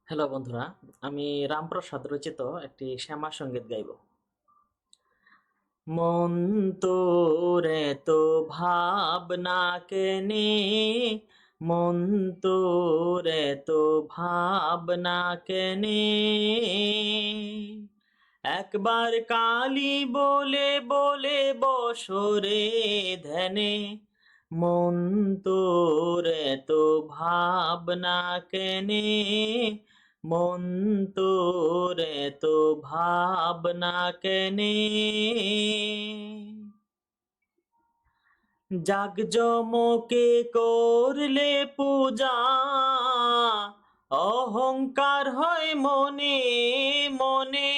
Hello বন্ধুরা, আমি রামপ্রসাদ রচিত একটি শ্যামা সঙ্গীত গাইব। মন তোর এত ভাবনা কেনে, মন তোর এত ভাবনা কেনে, একবার কালী বলে বলে বসরে ধ্যানে, মন তোর এত ভাবনা কেনে, মন তোর এত ভাবনা কেনে, জাকজমকে করলে পূজা, অহংকার হয় মনে মনে,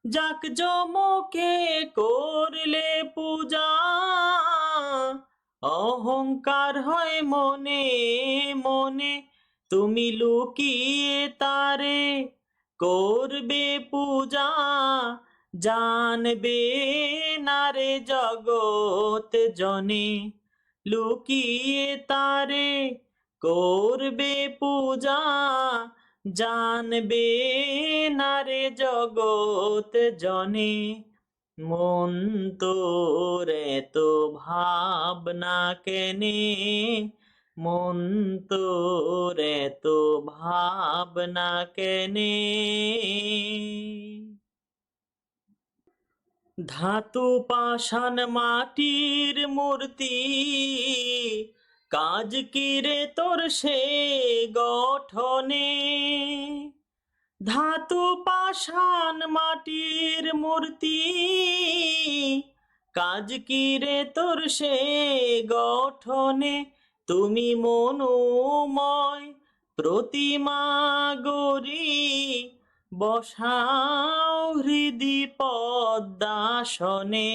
জাকজমকে করলে পূজা, অহংকার হয় মনে মনে, তুমি লুকিয়ে তারে করবে পূজা, জানবে না রে জগৎ জনে, লুকিয়ে তারে করবে পূজা, জানবে না রে জগৎ জনে, মন তোর এত ভাবনা কেনে, মন তোর এত ভাবনা কেনে, ধাতু পাষাণ মাটির মূর্তি, কাজ কি রে তোর সে গঠনে, ধাতু পাষাণ মাটির মূর্তি, কাজ কি রে তোর সে গঠনে, তুমি মনোময় প্রতিমা গড়ি, বসাও হৃদি পদ্মাসনে,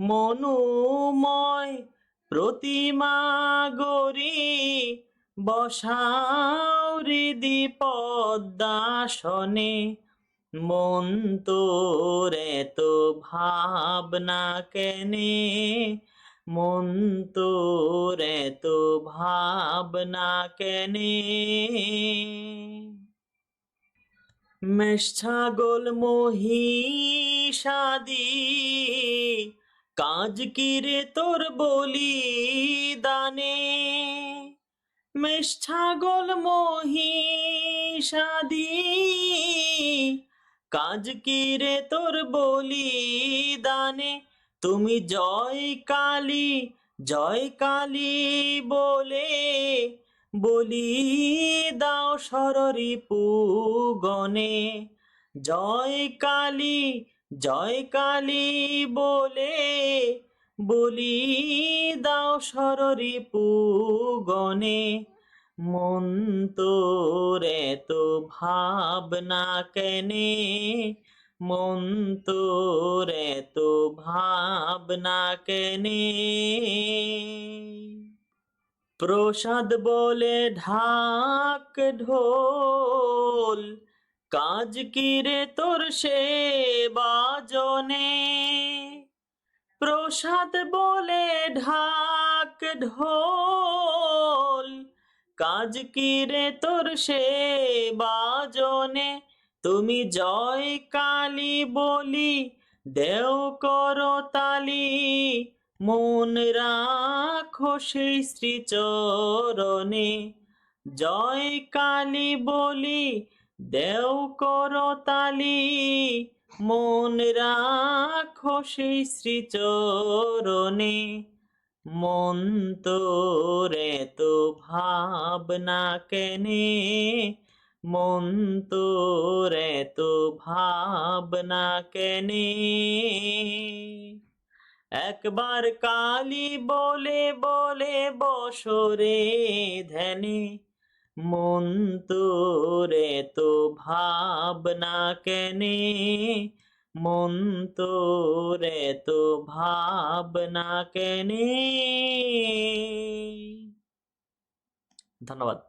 মনোময় প্রতিমা গড়ি, বসাও হৃদি পদ্মাসনে, মন তোর এত ভাবনা কেনে, মন তোর এত ভাবনা কেনে, মেষ ছাগল মহিষাদি, কাজ কি রে তোর বলি দানে, মেষ ছাগল মহিষাদি, কাজ কি রে তোর বলি দানে, তুমি জয় কালী বলে বলি দাও সররিপু গণে, জয় কালী বলে বলি দাও সররিপু গণে, মন তোর এত ভাবনা কেনে, মন তোর এত ভাবনা কেনে, প্রসাদ বলে ঢাক ঢোল, কাজ কি রে তোর সে বাজনে, প্রসাদ বলে ঢাক ঢোল, কাজ কি রে তোর সে বাজনে, তুমি জয় কালী বলি দেও করতালি, মন রাখো সেই শ্রীচরণে, জয় কালী বলি দেও করতালি, মন রাখো সেই শ্রীচরণে, মন তোর এত ভাবনা কেনে, মন তোর এত ভাবনা কেনে, একবার কালী বলে বলে বসরে ধ্যানে, মন তোর এত ভাবনা কেনে, মন তোর এত ভাবনা কেনে। ধন্যবাদ।